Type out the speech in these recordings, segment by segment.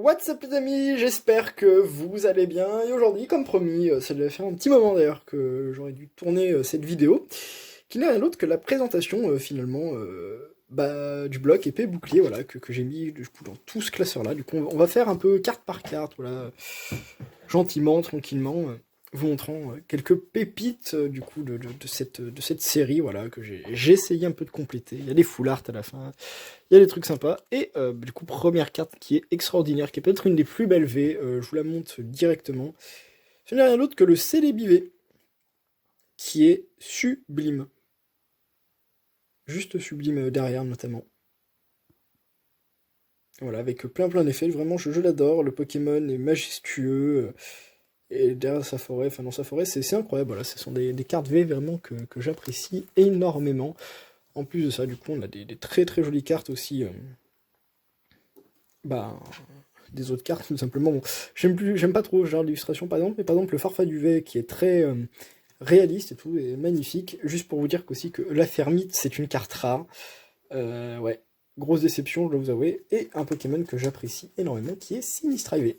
What's up les amis, j'espère que vous allez bien, et aujourd'hui, comme promis, ça devait faire un petit moment d'ailleurs que j'aurais dû tourner cette vidéo, qui n'est rien d'autre que la présentation finalement du bloc épée bouclier, voilà, que j'ai mis du coup dans tout ce classeur-là. Du coup, on va faire un peu carte par carte, voilà, gentiment, tranquillement, vous montrant quelques pépites du coup de cette série, voilà, que j'ai essayé un peu de compléter. Il y a des full art à la fin, il y a des trucs sympas, et du coup, première carte qui est extraordinaire, qui est peut-être une des plus belles V, je vous la montre directement. Ce n'est rien d'autre que le Célébi-V, qui est sublime. Juste sublime derrière, notamment. Voilà, avec plein d'effets, vraiment, je l'adore, le Pokémon est majestueux, et derrière sa forêt, enfin dans sa forêt, c'est incroyable, voilà, ce sont des cartes V vraiment que j'apprécie énormément. En plus de ça, du coup, on a des très jolies cartes aussi, bah, des autres cartes, tout simplement. Bon, j'aime pas trop ce genre d'illustration, par exemple, mais par exemple, le Farfa du V, qui est très réaliste et tout, est magnifique. Juste pour vous dire qu'aussi que la Fermite, c'est une carte rare. Ouais, grosse déception, je dois vous avouer. Et un Pokémon que j'apprécie énormément, qui est Sinistrail.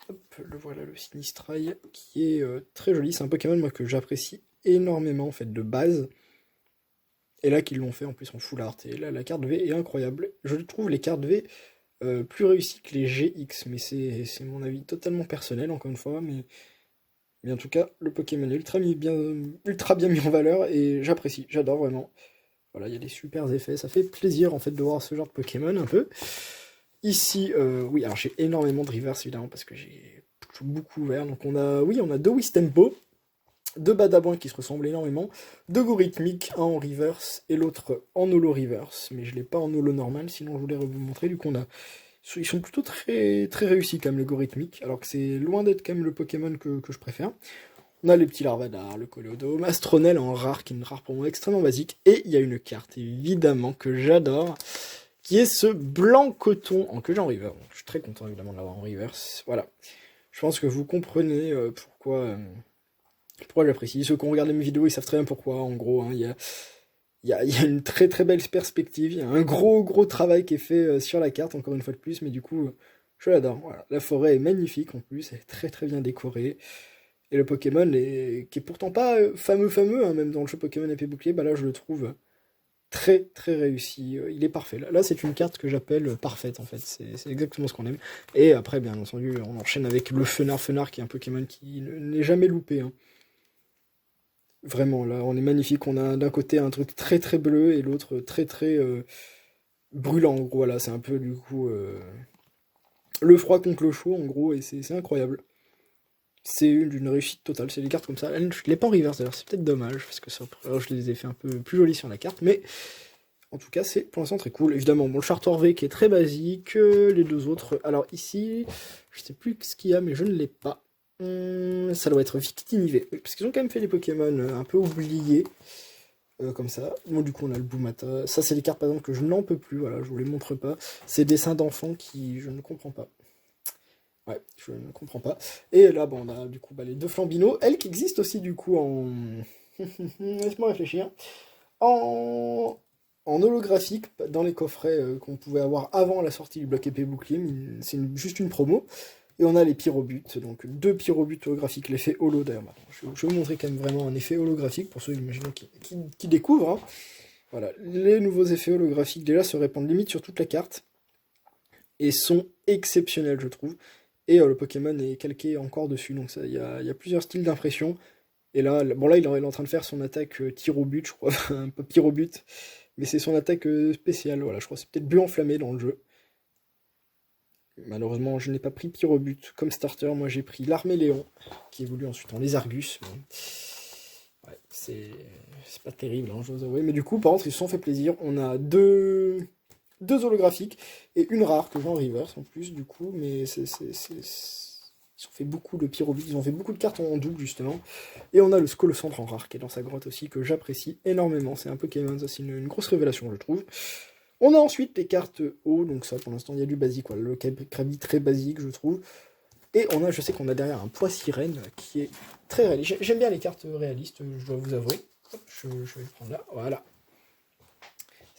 Hop, le voilà, le Sinistrail, qui est très joli. C'est un Pokémon, moi, que j'apprécie énormément, en fait, de base. Et là, qu'ils l'ont fait, en plus, en full art. Et là, la carte V est incroyable. Je trouve les cartes V plus réussies que les GX, mais c'est mon avis totalement personnel, encore une fois, mais en tout cas, le Pokémon est ultra bien mis en valeur, et j'apprécie, j'adore vraiment. Voilà, il y a des super effets, ça fait plaisir en fait de voir ce genre de Pokémon un peu. Ici, oui, alors j'ai énormément de reverse évidemment, parce que j'ai beaucoup ouvert, donc on a deux Wistempo, deux Badaboin qui se ressemblent énormément, deux Gorithmiques, un en reverse et l'autre en holo reverse, mais je l'ai pas en holo normal, sinon je voulais vous montrer. Du coup, ils sont plutôt très réussis quand même, le Gorithmique, alors que c'est loin d'être quand même le Pokémon que je préfère. On a les petits Larvadar, le Coléodome, Astronel en rare, qui est une rare pour moi extrêmement basique, et il y a une carte évidemment que j'adore, qui est ce blanc coton en que j'ai en reverse. Je suis très content évidemment de l'avoir en reverse, voilà. Je pense que vous comprenez pourquoi j'apprécie. Ceux qui ont regardé mes vidéos, ils savent très bien pourquoi, en gros, hein. Il y a une très belle perspective, il y a un gros travail qui est fait sur la carte, encore une fois de plus, mais du coup, je l'adore. Voilà. La forêt est magnifique en plus, elle est très bien décorée. Et le Pokémon, qui est pourtant pas fameux, hein, même dans le jeu Pokémon épée bouclier, bah là je le trouve très réussi. Il est parfait. Là c'est une carte que j'appelle parfaite en fait. C'est exactement ce qu'on aime. Et après, bien entendu, on enchaîne avec le Fenard, qui est un Pokémon qui n'est jamais loupé, hein. Vraiment, là, on est magnifique. On a d'un côté un truc très bleu et l'autre très brûlant, en gros. Voilà, c'est un peu, du coup, le froid contre le chaud, en gros, et c'est incroyable. C'est une réussite totale. C'est des cartes comme ça. Je ne l'ai pas en reverse, d'ailleurs, c'est peut-être dommage, parce que ça, je les ai fait un peu plus jolis sur la carte, mais en tout cas, c'est pour l'instant très cool. Évidemment, bon, le Charter V qui est très basique, les deux autres. Alors ici, je sais plus ce qu'il y a, mais je ne l'ai pas. Ça doit être Victini-V, parce qu'ils ont quand même fait des Pokémon un peu oubliés, comme ça. Bon, du coup, on a le Boumata. Ça, c'est des cartes, par exemple, que je n'en peux plus, voilà, je vous les montre pas. C'est des dessins d'enfants qui, je ne comprends pas. Ouais, je ne comprends pas. Et là, bon, on a du coup les deux Flambino, elles qui existent aussi, du coup, en... Laisse-moi réfléchir. En... En holographique, dans les coffrets qu'on pouvait avoir avant la sortie du bloc épée bouclier, mais c'est juste une promo. Et on a les pyrobutes, donc deux pyrobutes holographiques, l'effet holo d'ailleurs. Je vais vous montrer quand même vraiment un effet holographique pour ceux imaginons qui découvrent, hein. Voilà, les nouveaux effets holographiques déjà se répandent limite sur toute la carte et sont exceptionnels, je trouve. Et le Pokémon est calqué encore dessus, donc il y a plusieurs styles d'impression. Et là, bon là, il est en train de faire son attaque tir au but, je crois, un peu pyrobut, mais c'est son attaque spéciale, voilà, je crois que c'est peut-être bleu enflammé dans le jeu. Malheureusement, je n'ai pas pris pyrobut comme starter, moi j'ai pris l'armée Léon, qui évolue ensuite en Lézargus. Ouais, c'est pas terrible, hein, je vous avoue, mais du coup, par contre, ils se sont fait plaisir, on a deux holographiques et une rare que j'ai en reverse en plus, du coup, mais ils ont fait beaucoup de pyrobut, ils ont fait beaucoup de cartes en double justement. Et on a le Scolocendre en rare qui est dans sa grotte aussi, que j'apprécie énormément. C'est un Pokémon, ça c'est une grosse révélation, je trouve. On a ensuite les cartes haut, donc ça pour l'instant il y a du basique, quoi. Le Krabi très basique, je trouve. Et je sais qu'on a derrière un poids sirène qui est très réaliste. J'aime bien les cartes réalistes, je dois vous avouer. Hop, je vais le prendre là, voilà.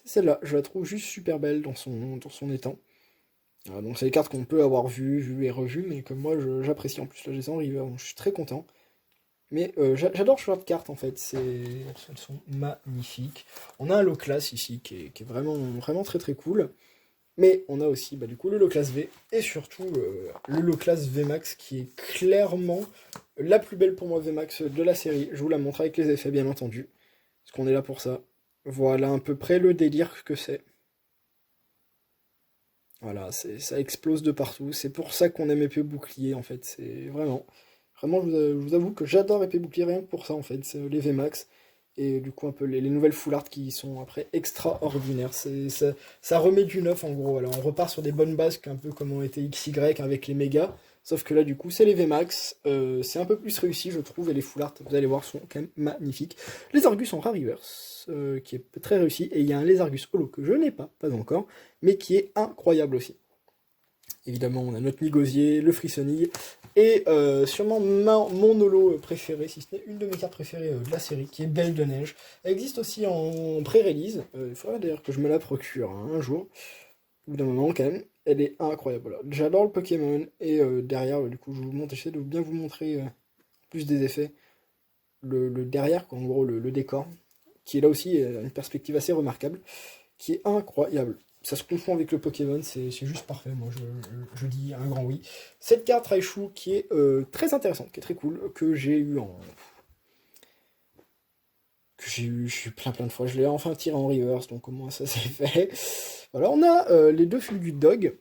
C'est celle-là, je la trouve juste super belle dans son étang. Voilà, donc c'est des cartes qu'on peut avoir vues et revues, mais que moi j'apprécie en plus. Là, j'ai ça en river, donc je suis très content. Mais j'adore ce genre de cartes en fait, elles sont magnifiques. On a un low class ici qui est vraiment, vraiment très très cool. Mais on a aussi du coup le low class V et surtout le low class VMAX qui est clairement la plus belle pour moi VMAX de la série. Je vous la montre avec les effets bien entendu, parce qu'on est là pour ça. Voilà à peu près le délire que c'est. Voilà, ça explose de partout. C'est pour ça qu'on aime épée bouclier en fait. C'est vraiment. Vraiment, je vous avoue que j'adore épée bouclier rien que pour ça en fait. C'est les VMAX. Et du coup, un peu les nouvelles full art qui sont après extraordinaires. Ça remet du neuf en gros. Alors, on repart sur des bonnes bases, un peu comme ont été XY avec les mégas. Sauf que là, du coup, c'est les VMAX. C'est un peu plus réussi, je trouve. Et les full art, vous allez voir, sont quand même magnifiques. Les Argus en Rare Reverse, qui est très réussi. Et il y a un Les Argus Holo que je n'ai pas encore, mais qui est incroyable aussi. Évidemment, on a notre Nigosier, le Frissonille, et sûrement mon holo préféré, si ce n'est une de mes cartes préférées de la série, qui est Belle de Neige. Elle existe aussi en pré-release, il faudrait d'ailleurs que je me la procure un jour, au bout d'un moment quand même. Elle est incroyable. Voilà. J'adore le Pokémon, et derrière, du coup, je vous montre, j'essaie de bien vous montrer plus des effets. Le derrière, quoi, en gros, le décor, qui est là aussi une perspective assez remarquable, qui est incroyable. Ça se confond avec le Pokémon, c'est juste parfait, moi je dis un grand oui. Cette carte Raichu qui est très intéressante, qui est très cool, que j'ai eu en... que j'ai eu plein de fois, je l'ai enfin tiré en reverse, donc au moins ça c'est fait. Voilà, on a les deux fils du dog,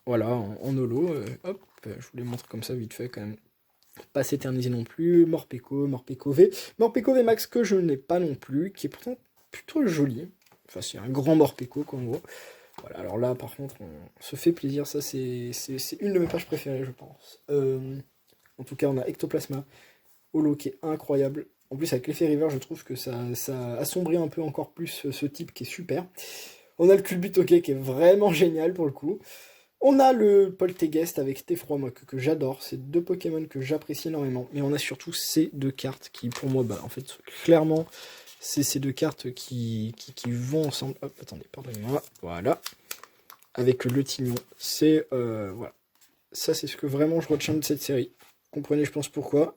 voilà, en holo, hop, je vous les montre comme ça vite fait quand même. Pas s'éterniser non plus, Morpeko V. Morpeko V Max que je n'ai pas non plus, qui est pourtant plutôt joli. Enfin, c'est un grand Morpeko, quoi, en gros. Voilà, alors là, par contre, on se fait plaisir. Ça, c'est une de mes pages préférées, je pense. En tout cas, on a Ectoplasma, Holo, qui est incroyable. En plus, avec l'effet River, je trouve que ça assombrit un peu encore plus ce type qui est super. On a le Culbutoke qui est vraiment génial pour le coup. On a le Poltegeist avec Tefroi, moi, que j'adore. C'est deux Pokémon que j'apprécie énormément. Mais on a surtout ces deux cartes qui, pour moi, en fait, clairement, c'est ces deux cartes qui vont ensemble. Hop, attendez, pardonnez-moi. Voilà. Avec le Tignon. C'est, voilà. Ça, c'est ce que vraiment je retiens de cette série. Vous comprenez, je pense, pourquoi.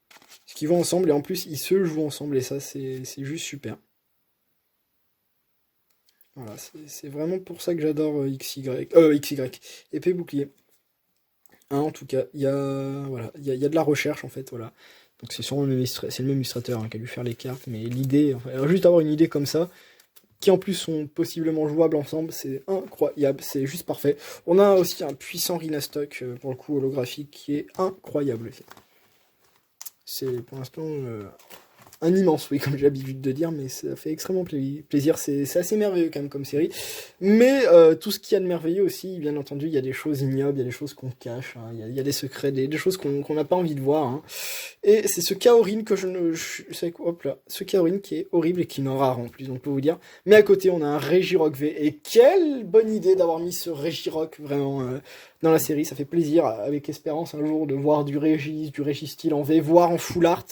Parce qu'ils vont ensemble, et en plus, ils se jouent ensemble, et ça, c'est juste super. Voilà, c'est vraiment pour ça que j'adore XY, épée bouclier. Hein, en tout cas, il y a, voilà, il y a de la recherche en fait, voilà. Donc c'est sûrement c'est le même illustrateur qui a dû faire les cartes, mais l'idée, enfin, alors, juste avoir une idée comme ça, qui en plus sont possiblement jouables ensemble, c'est incroyable, c'est juste parfait. On a aussi un puissant Rhinastock, pour le coup holographique, qui est incroyable. C'est pour l'instant un immense, oui, comme j'ai l'habitude de dire, mais ça fait extrêmement plaisir. C'est assez merveilleux quand même comme série. Mais tout ce qu'il y a de merveilleux aussi, bien entendu, il y a des choses ignobles, il y a des choses qu'on cache, hein, il y a des secrets, des choses qu'on n'a pas envie de voir. Hein. Et c'est ce Kaorin que hop là, ce Kaorin qui est horrible et qui n'en rare en plus, donc pour vous dire. Mais à côté, on a un Regirock V. Et quelle bonne idée d'avoir mis ce Regirock vraiment dans la série. Ça fait plaisir, avec espérance un jour de voir du Registyle en V, voire en full art.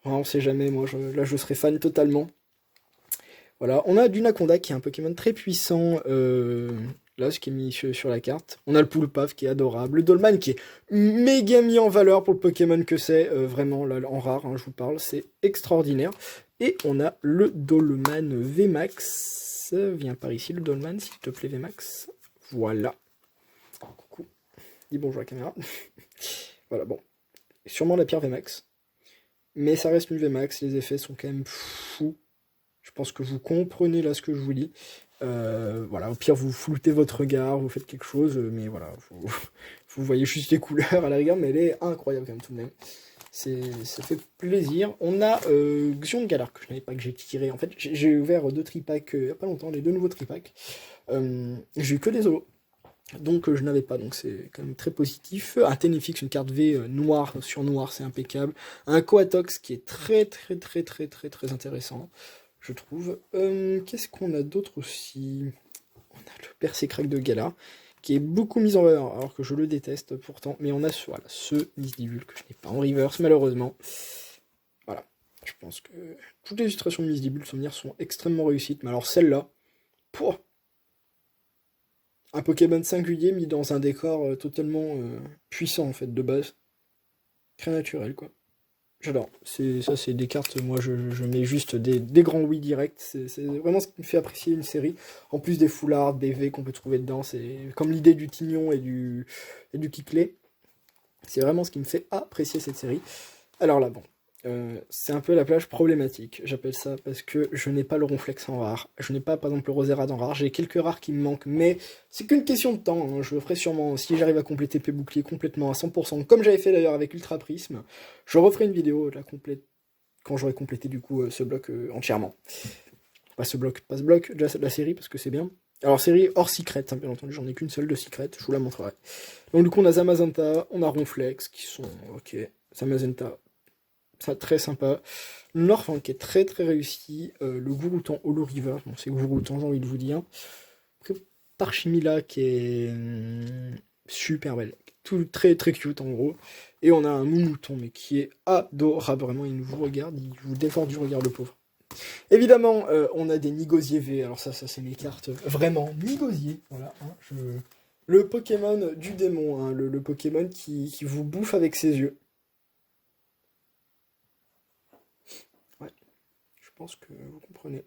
On sait jamais, moi là je serais fan totalement. Voilà, on a du Naconda qui est un Pokémon très puissant, là ce qui est mis sur la carte. On a le Poulpaf qui est adorable, le Dolman qui est méga mis en valeur pour le Pokémon que c'est, vraiment là en rare, hein, je vous parle, c'est extraordinaire. Et on a le Dolman VMAX, viens par ici le Dolman s'il te plaît VMAX, voilà. Coucou, dis bonjour à la caméra. Voilà, bon, sûrement la pire VMAX. Mais ça reste une VMAX, les effets sont quand même fous. Je pense que vous comprenez là ce que je vous dis. Voilà, au pire, vous floutez votre regard, vous faites quelque chose, mais voilà, vous voyez juste les couleurs à la rigueur, mais elle est incroyable quand même tout de même. Ça fait plaisir. On a Xion de Galar, que je n'avais pas, que j'ai tiré. En fait, j'ai ouvert deux tripacks il n'y a pas longtemps, les deux nouveaux tripacks. J'ai eu que des holos. Donc je n'avais pas, donc c'est quand même très positif. Un Tenefix, une carte V noire sur noir, c'est impeccable. Un Coatox qui est très intéressant, je trouve. Qu'est-ce qu'on a d'autre aussi? On a le Percé-Crack de Gala, qui est beaucoup mis en valeur, alors que je le déteste pourtant. Mais on a voilà, ce Misdivul que je n'ai pas en reverse, malheureusement. Voilà, je pense que toutes les illustrations de Misdivul sont extrêmement réussies. Mais alors celle-là, pouah, Un Pokémon singulier mis dans un décor totalement puissant en fait de base. Très naturel quoi. J'adore. C'est des cartes, moi je mets juste des grands oui direct. C'est vraiment ce qui me fait apprécier une série. En plus des foulards, des V qu'on peut trouver dedans, c'est comme l'idée du Tignon et du Kickley. C'est vraiment ce qui me fait apprécier cette série. Alors là, bon, c'est un peu la plage problématique, j'appelle ça, parce que je n'ai pas le Ronflex en rare, je n'ai pas par exemple le Roserade en rare, j'ai quelques rares qui me manquent, mais c'est qu'une question de temps, hein. Je le ferai sûrement, si j'arrive à compléter P-Bouclier complètement à 100%, comme j'avais fait d'ailleurs avec Ultra Prisme, je referai une vidéo de la complète quand j'aurai complété du coup ce bloc entièrement. Pas ce bloc, déjà la série, parce que c'est bien. Alors série hors secret, hein, bien entendu, j'en ai qu'une seule de secret, je vous la montrerai. Donc du coup on a Zamazenta, on a Ronflex, qui sont ok, Zamazenta, ça très sympa. Norfang qui est très très réussi. Le Gouroutan Holo River, bon c'est Gouroutan j'ai envie de vous dire. Après Parchimila qui est super belle. Tout très très cute en gros. Et on a un Moumouton mais qui est adorable. Vraiment il vous regarde, il vous défend du regard le pauvre. Évidemment on a des Nigosier V. Alors ça c'est mes cartes vraiment Nigosier. Voilà. Hein, le Pokémon du démon. Hein, le Pokémon qui vous bouffe avec ses yeux. Je pense que vous comprenez.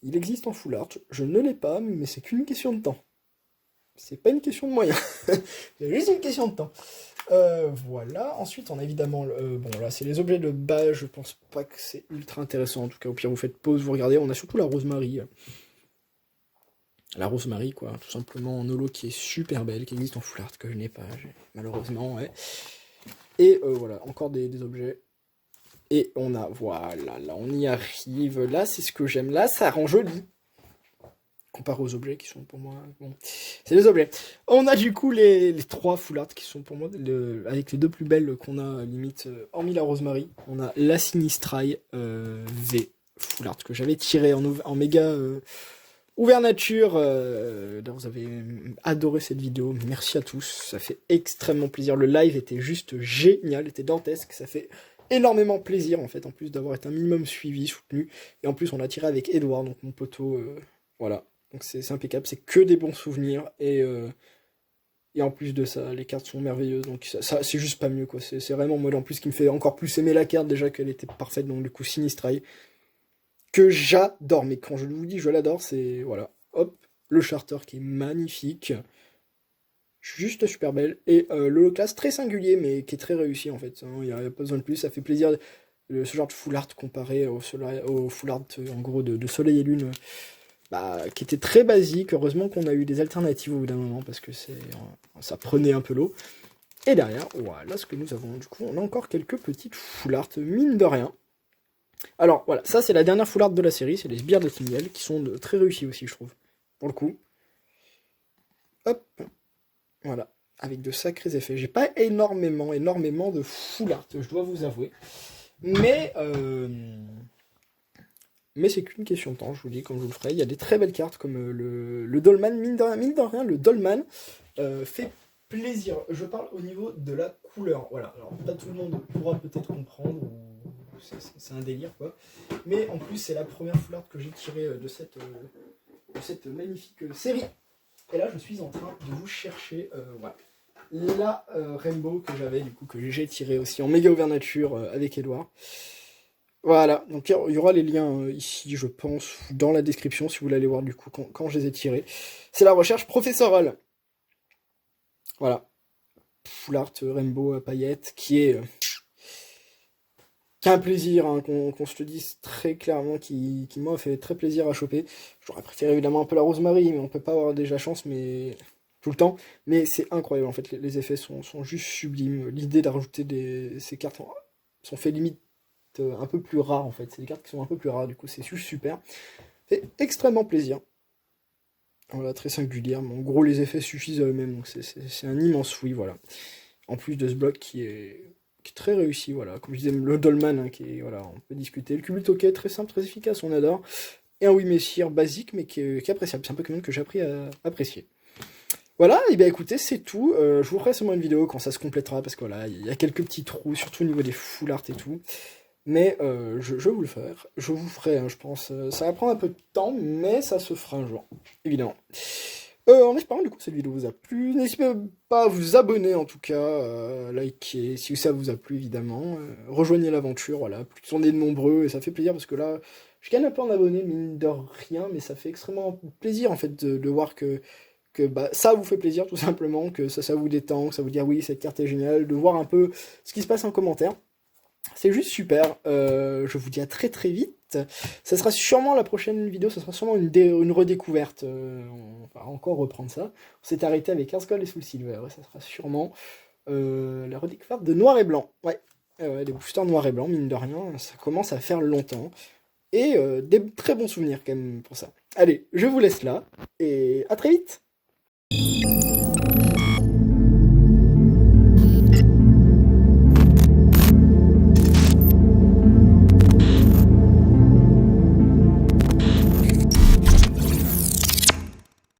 Il existe en full art, je ne l'ai pas, mais c'est qu'une question de temps. C'est pas une question de moyens, c'est juste une question de temps. Voilà, ensuite on a évidemment, bon là c'est les objets de base, je pense pas que c'est ultra intéressant, en tout cas au pire vous faites pause, vous regardez, on a surtout la Rosemary. La Rosemary quoi, tout simplement en holo qui est super belle, qui existe en full art, que je n'ai pas, malheureusement, ouais. Et voilà, encore des objets. Et on a, voilà, là on y arrive, là c'est ce que j'aime, là ça rend joli. Comparé aux objets qui sont pour moi, bon, c'est les objets. On a du coup les 3 full art qui sont pour moi, avec les 2 plus belles qu'on a limite, hormis la Rosemary. On a la Sinistrail V full art que j'avais tiré en méga ouvert nature. Vous avez adoré cette vidéo, merci à tous, ça fait extrêmement plaisir. Le live était juste génial, était dantesque, ça fait énormément plaisir en fait, en plus d'avoir été un minimum suivi, soutenu, et en plus on a tiré avec Edouard, donc mon poteau, voilà, donc c'est impeccable, c'est que des bons souvenirs, et en plus de ça, les cartes sont merveilleuses, donc ça c'est juste pas mieux quoi, c'est vraiment moi en plus qui me fait encore plus aimer la carte, déjà qu'elle était parfaite, donc du coup Sinistrail, que j'adore, mais quand je vous dis je l'adore, c'est, voilà, hop, le charter qui est magnifique, juste super belle, et l'holoclasse très singulier mais qui est très réussi en fait, il n'y a pas besoin de plus, ça fait plaisir ce genre de full art comparé au full art en gros de Soleil et Lune, qui était très basique. Heureusement qu'on a eu des alternatives au bout d'un moment parce que ça prenait un peu l'eau. Et derrière, voilà ce que nous avons, du coup on a encore quelques petites full art mine de rien. Alors voilà, ça c'est la dernière full art de la série, c'est les sbires de Tingel qui sont très réussis aussi je trouve, pour le coup. Hop. Voilà, avec de sacrés effets. J'ai pas énormément de full art, je dois vous avouer. Mais c'est qu'une question de temps, je vous dis, comme je vous le ferai. Il y a des très belles cartes comme le Dolman, mine de rien, le Dolman fait plaisir. Je parle au niveau de la couleur. Voilà, alors pas tout le monde pourra peut-être comprendre, ou c'est un délire quoi. Mais en plus, c'est la première full art que j'ai tirée de cette magnifique série. Et là, je suis en train de vous chercher voilà, la Rainbow que j'avais, du coup, que j'ai tiré aussi en méga ouverture avec Edouard. Voilà, donc il y aura les liens ici, je pense, dans la description, si vous voulez aller voir, du coup, quand je les ai tirés. C'est la recherche professorale. Voilà. Full art Rainbow à paillettes, qui a un plaisir, hein, qu'on se le dise très clairement, qui m'a fait très plaisir à choper. J'aurais préféré évidemment un peu la Rosemary, mais on peut pas avoir déjà chance, mais tout le temps. Mais c'est incroyable, en fait, les effets sont juste sublimes. L'idée d'ajouter ces cartes sont fait limite un peu plus rares, en fait. C'est des cartes qui sont un peu plus rares, du coup, c'est juste super. Fait extrêmement plaisir. Voilà, très singulière, mais en gros, les effets suffisent à eux-mêmes, donc c'est un immense oui, voilà. En plus de ce bloc qui est très réussi, voilà. Comme je disais, le Dolman, hein, qui est, voilà, on peut discuter. Le Cubult ok, très simple, très efficace, on adore. Et un oui Messire basique, mais qui est appréciable. C'est un Pokémon que j'ai appris à apprécier. Voilà, et bien écoutez, c'est tout. Je vous ferai sûrement une vidéo quand ça se complétera, parce que voilà, il y a quelques petits trous, surtout au niveau des full art et tout. Mais je vous le ferai, je vous ferai, hein, je pense. Ça va prendre un peu de temps, mais ça se fera un jour, évidemment. En espérant du coup cette vidéo vous a plu, n'hésitez pas à vous abonner en tout cas, liker si ça vous a plu évidemment, rejoignez l'aventure, voilà, plus on est de nombreux et ça fait plaisir parce que là, je gagne un peu en abonnés mine de rien, mais ça fait extrêmement plaisir en fait de voir que bah, ça vous fait plaisir tout simplement, que ça vous détend, que ça vous dit ah oui cette carte est géniale, de voir un peu ce qui se passe en commentaire. C'est juste super. Je vous dis à très très vite. Ça sera sûrement la prochaine vidéo, ça sera sûrement une redécouverte. On va encore reprendre ça. On s'est arrêté avec Earth Gold et Soul Silver. Ouais, ça sera sûrement la redécouverte de noir et blanc. Ouais. Ouais, des boosters noir et blanc, mine de rien. Ça commence à faire longtemps. Et des très bons souvenirs quand même pour ça. Allez, je vous laisse là. Et à très vite.